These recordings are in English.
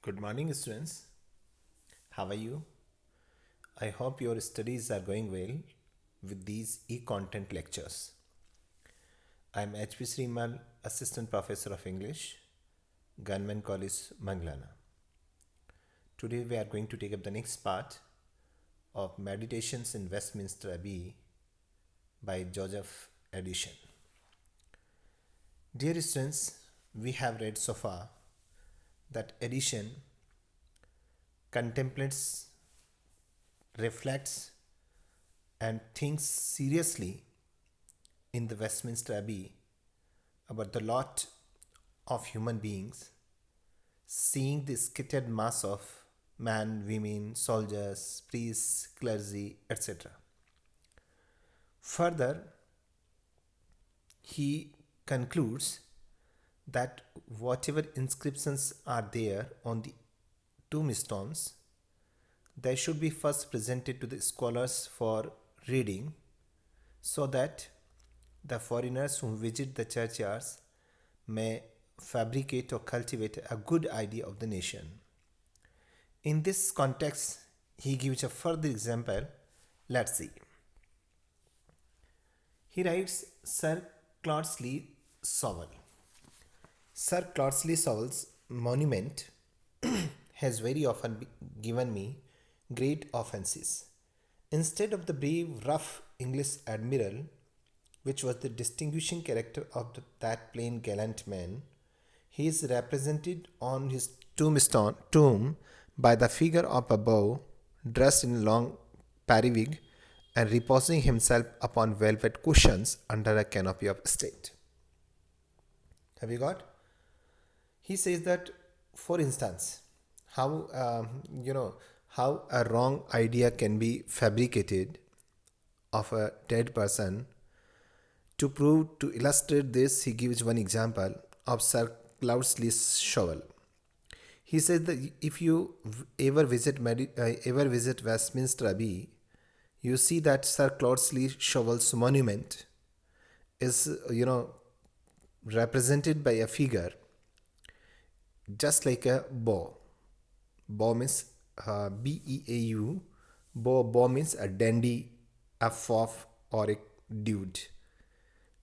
Good morning, students. How are you? I hope your studies are going well with these e-content lectures. I am HP Shrimal, Assistant Professor of English, Government College, Mangalana. Today we are going to take up the next part of Meditations in Westminster Abbey by Joseph Edison. Dear students, we have read so far that Edison contemplates, reflects, and thinks seriously in the Westminster Abbey about the lot of human beings, seeing the scattered mass of men, women, soldiers, priests, clergy, etc. Further, he concludes that whatever inscriptions are there on the tombstones, they should be first presented to the scholars for reading so that the foreigners who visit the churchyards may fabricate or cultivate a good idea of the nation. In this context, he gives a further example. Let's see. He writes Sir Cloudesley Sowell. Sir Cloudesley Sowell's monument has very often given me great offences. Instead of the brave, rough English admiral, which was the distinguishing character of that plain gallant man, he is represented on his tomb by the figure of a beau dressed in a long periwig and reposing himself upon velvet cushions under a canopy of state. Have you got? He says that, for instance, how how a wrong idea can be fabricated of a dead person. To illustrate this, he gives one example of Sir Cloudesley Shovel. He says that if you ever visit Westminster Abbey, you see that Sir Cloudesley Shovel's monument is represented by a figure just like a bow. Bow means Beau. Bow means a dandy, a fop, or a dude.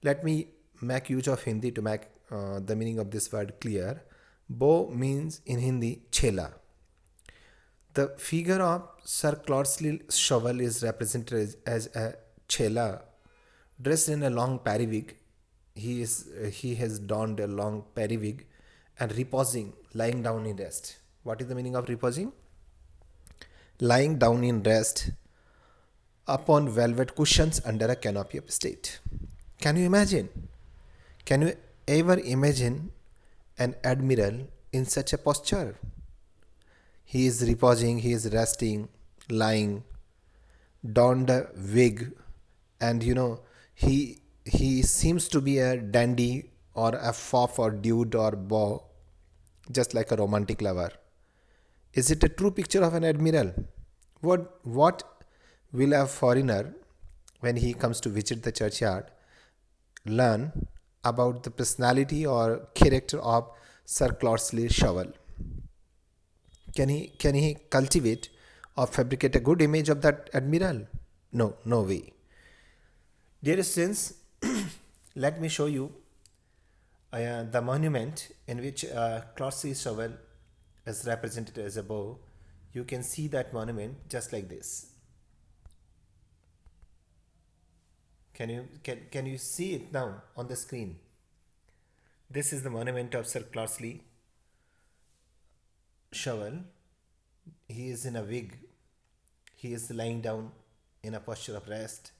Let me make use of Hindi to make the meaning of this word clear. Bow means in Hindi chela. The figure of Sir Cloudesley Shovel is represented as a chela, dressed in a long periwig. He has donned a long periwig and reposing, lying down in rest. What is the meaning of reposing? Lying down in rest upon velvet cushions under a canopy of state. Can you imagine? Can you ever imagine an admiral in such a posture? He is reposing, he is resting, lying, donned a wig, and he seems to be a dandy or a fop or dude or beau, just like a romantic lover. Is it a true picture of an admiral? What will a foreigner, when he comes to visit the churchyard, learn about the personality or character of Sir Cloudesley Shovel? Can he cultivate or fabricate a good image of that admiral? No way. Dear students, let me show you the monument in which Cloudesley Shovel is represented as a bow. You can see that monument just like this. Can you see it now on the screen? This is the monument of Sir Cloudesley Shovel. He is in a wig. He is lying down in a posture of rest,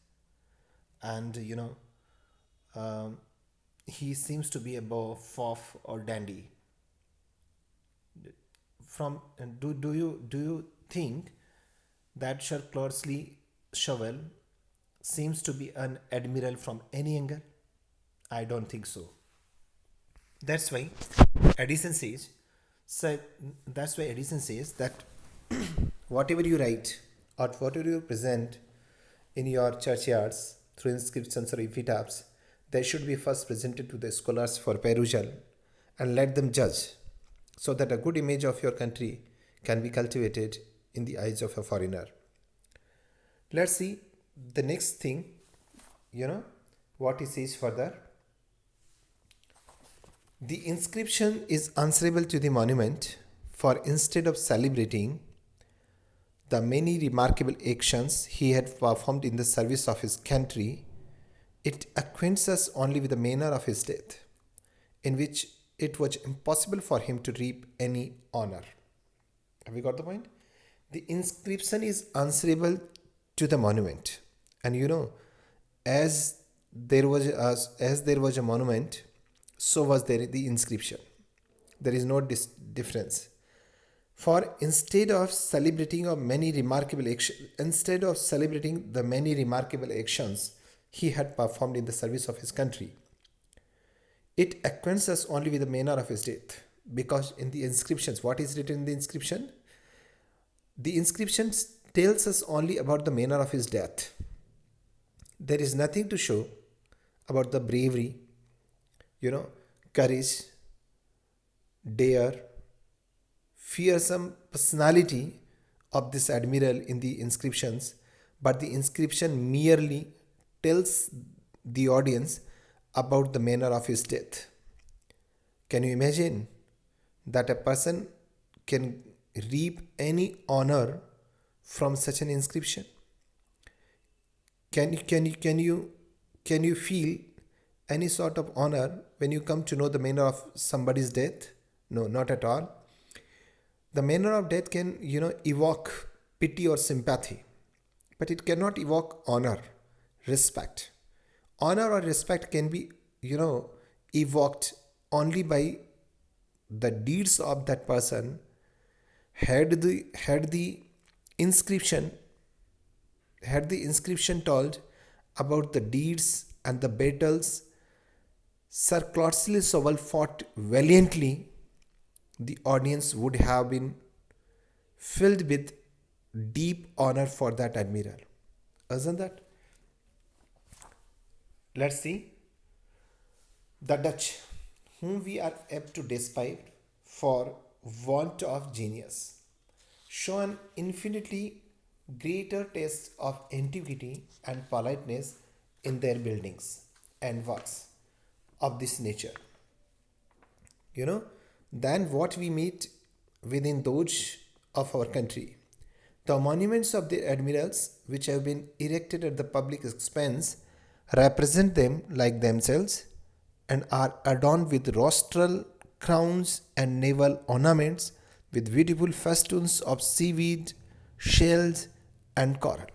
and he seems to be a beau, fop, or dandy. Do you think that Sir Cloudesley Shovel seems to be an admiral from any angle? I don't think so. That's why Edison says. So that's why Edison says that whatever you write or whatever you present in your churchyards through inscriptions or epitaphs, they should be first presented to the scholars for perusal and let them judge so that a good image of your country can be cultivated in the eyes of a foreigner. Let's see the next thing, what he says further. The inscription is answerable to the monument, for instead of celebrating the many remarkable actions he had performed in the service of his country, it acquaints us only with the manner of his death, in which it was impossible for him to reap any honor. Have you got the point? The inscription is answerable to the monument, and as there was a monument, so was there the inscription. There is no difference. For instead of celebrating the many remarkable actions he had performed in the service of his country, it acquaints us only with the manner of his death. Because in the inscriptions, what is written in the inscription? The inscription tells us only about the manner of his death. There is nothing to show about the bravery, courage, dare, fearsome personality of this admiral in the inscriptions, but the inscription merely tells the audience about the manner of his death. Can you imagine that a person can reap any honor from such an inscription? Can you feel any sort of honor when you come to know the manner of somebody's death? No, not at all. The manner of death can, evoke pity or sympathy, but it cannot evoke honor, respect. Honor or respect can be, evoked only by the deeds of that person. Had the inscription told about the deeds and the battles Sir Clotilde Soval fought valiantly, the audience would have been filled with deep honor for that admiral. Isn't that? Let's see. The Dutch, whom we are apt to despise for want of genius, show an infinitely greater taste of antiquity and politeness in their buildings and works of this nature, than what we meet within those of our country. The monuments of the admirals, which have been erected at the public expense, represent them like themselves and are adorned with rostral crowns and naval ornaments with beautiful festoons of seaweed, shells, and coral.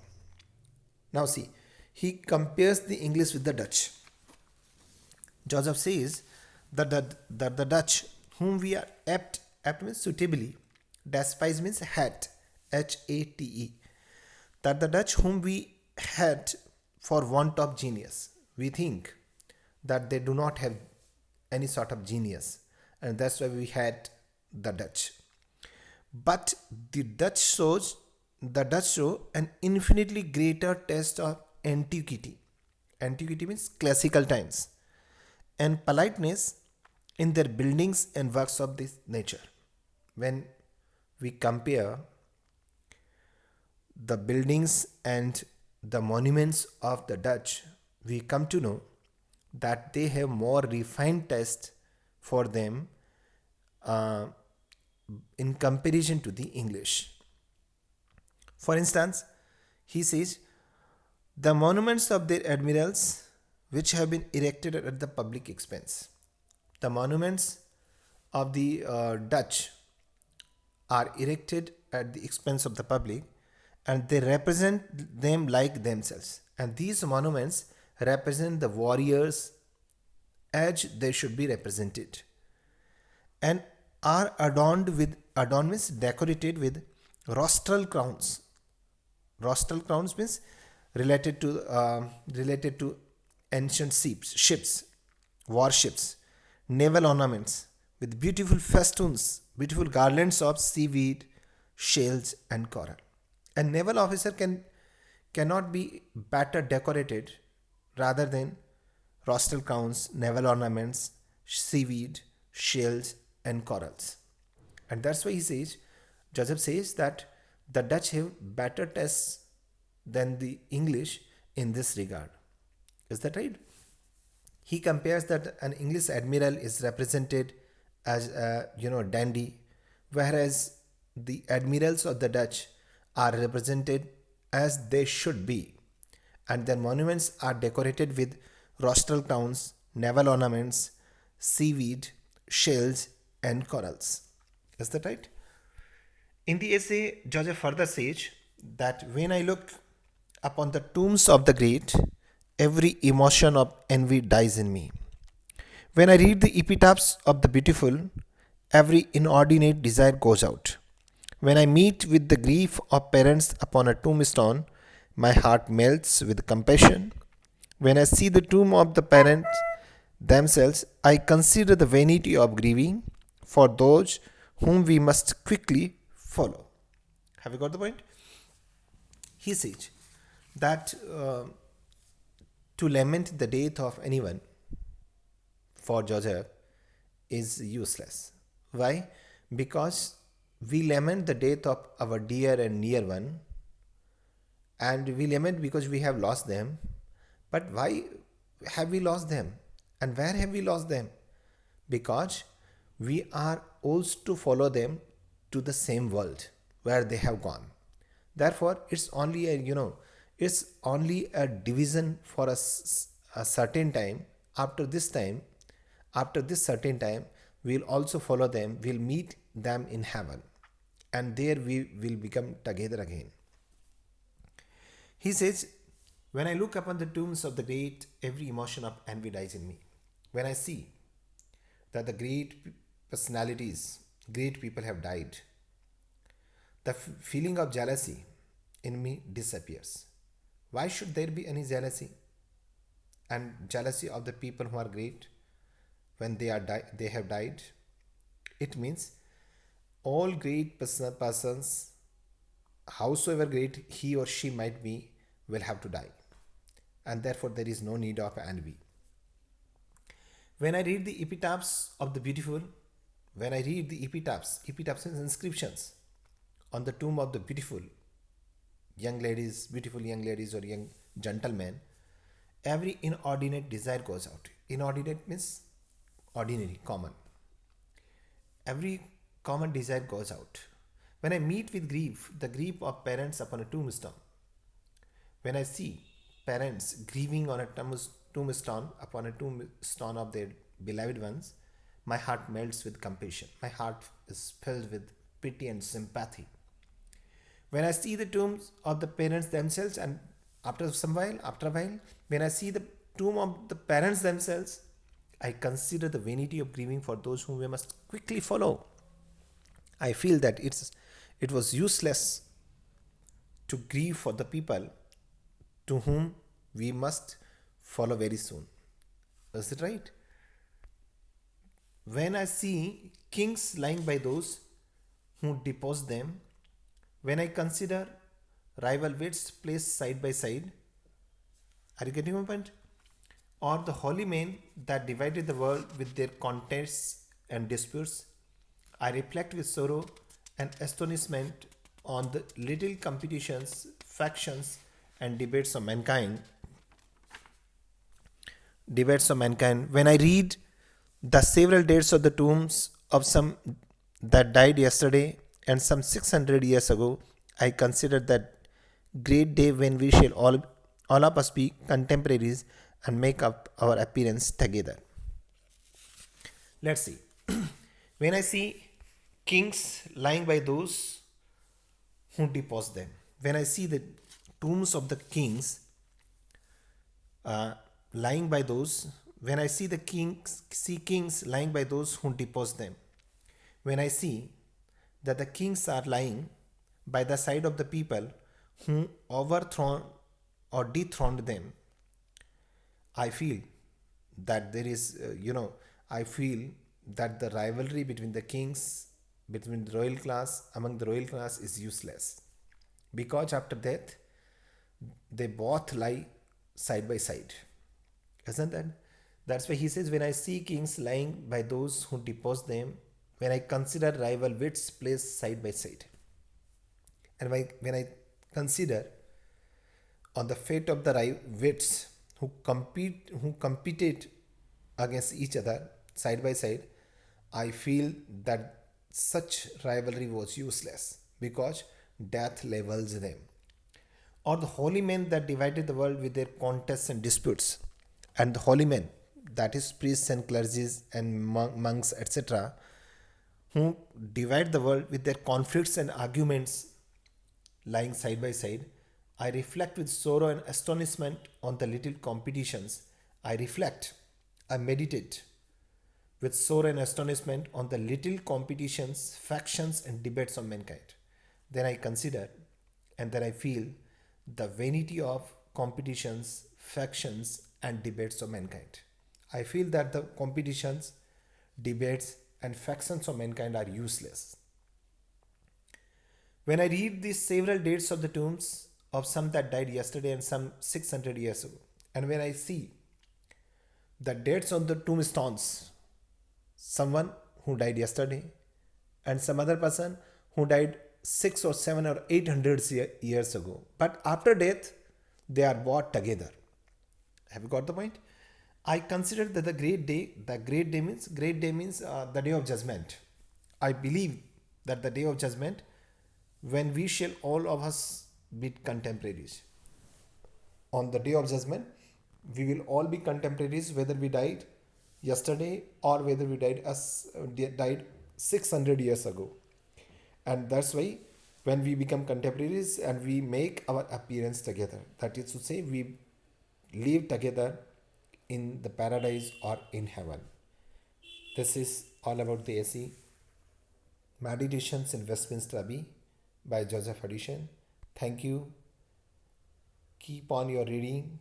Now see, he compares the English with the Dutch. Joseph says that the Dutch, whom we are apt means suitably, despise means hate, H-A-T-E, that the Dutch whom we hate for want of genius, we think that they do not have any sort of genius, and that's why we hate the Dutch. But the Dutch show an infinitely greater taste of antiquity. Antiquity means classical times, and politeness in their buildings and works of this nature. When we compare the buildings and the monuments of the Dutch, we come to know that they have more refined taste for them in comparison to the English. For instance, he says, the monuments of their admirals which have been erected at the public expense. The monuments of the Dutch are erected at the expense of the public, and they represent them like themselves. And these monuments represent the warriors as they should be represented, and are decorated with rostral crowns. Rostral crowns means related to ancient ships, warships, naval ornaments with beautiful festoons, beautiful garlands of seaweed, shells, and coral. A naval officer cannot be better decorated rather than rostral crowns, naval ornaments, seaweed, shells, and corals. And that's why he says, Joseph says that the Dutch have better tests than the English in this regard. Is that right? He compares that an English admiral is represented as a dandy, whereas the admirals of the Dutch are represented as they should be, and their monuments are decorated with rostral crowns, naval ornaments, seaweed, shells, and corals. Is that right? In the essay, Joseph further says that when I look upon the tombs of the great, every emotion of envy dies in me. When I read the epitaphs of the beautiful, every inordinate desire goes out. When I meet with the grief of parents upon a tombstone, my heart melts with compassion. When I see the tomb of the parents themselves, I consider the vanity of grieving for those whom we must quickly follow. Have you got the point? He says that to lament the death of anyone for Joseph is useless. Why? Because we lament the death of our dear and near one, and we lament because we have lost them. But why have we lost them? And where have we lost them? Because we are also to follow them to the same world where they have gone. Therefore, it's only a division for a certain time. After this certain time, we'll also follow them. We'll meet them in heaven, and there we will become together again. He says, when I look upon the tombs of the great, every emotion of envy dies in me. When I see that the great personalities, great people have died, the feeling of jealousy in me disappears. Why should there be any jealousy? And jealousy of the people who are great when they have died? It means all great persons, howsoever great he or she might be, will have to die. And therefore there is no need of envy. When I read the epitaphs of the beautiful, epitaphs means inscriptions on the tomb of the beautiful young ladies or young gentlemen, every inordinate desire goes out. Inordinate means ordinary, common. Every common desire goes out. When I meet with grief, the grief of parents upon a tombstone, when I see parents grieving on a tombstone upon a tombstone of their beloved ones, my heart melts with compassion. My heart is filled with pity and sympathy. When I see the tombs of the parents themselves, and after a while, when I see the tomb of the parents themselves, I consider the vanity of grieving for those whom we must quickly follow. I feel that it was useless to grieve for the people to whom we must follow very soon. Is it right? When I see kings lying by those who depose them, when I consider rival wits placed side by side, are you getting my point? Or the holy men that divided the world with their contests and disputes, I reflect with sorrow and astonishment on the little competitions, factions, and debates of mankind. When I read the several dates of the tombs of some that died yesterday and some 600 years ago, I consider that great day when we shall all of us be contemporaries and make up our appearance together. Let's see. When I see kings lying by those who depose them, when I see the tombs of the kings lying by those, when I see kings lying by those who depose them, when I see that the kings are lying by the side of the people who overthrown or dethroned them, I feel that there is, I feel that the rivalry between the kings, between the royal class, among the royal class is useless. Because after death, they both lie side by side. Isn't that? That's why he says, when I see kings lying by those who depose them, when I consider rival wits placed side by side, and when I consider on the fate of the wits who competed against each other side by side, I feel that such rivalry was useless because death levels them. Or the holy men that divided the world with their contests and disputes, and the holy men, that is priests and clergies and monks, etc., who divide the world with their conflicts and arguments lying side by side, I reflect with sorrow and astonishment on the little competitions. I reflect, I meditate with sorrow and astonishment on the little competitions, factions, and debates of mankind. Then I consider and then I feel the vanity of competitions, factions, and debates of mankind. I feel that the competitions, debates, and factions of mankind are useless. When I read these several dates of the tombs of some that died yesterday and some 600 years ago, and when I see the dates on the tombstones, someone who died yesterday and some other person who died 6 or 7 or 800 years ago, but after death they are brought together. Have you got the point? I consider that the great day means the day of judgment. I believe that the day of judgment, when we shall all of us be contemporaries. On the day of judgment, we will all be contemporaries, whether we died yesterday or whether we died 600 years ago. And that's why when we become contemporaries and we make our appearance together, that is to say, we live together in the paradise or in heaven. This is all about the AC Meditations in Westminster Abbey by Joseph Edition. Thank you. Keep on your reading.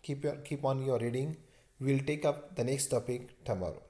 Keep on your reading. We'll take up the next topic tomorrow.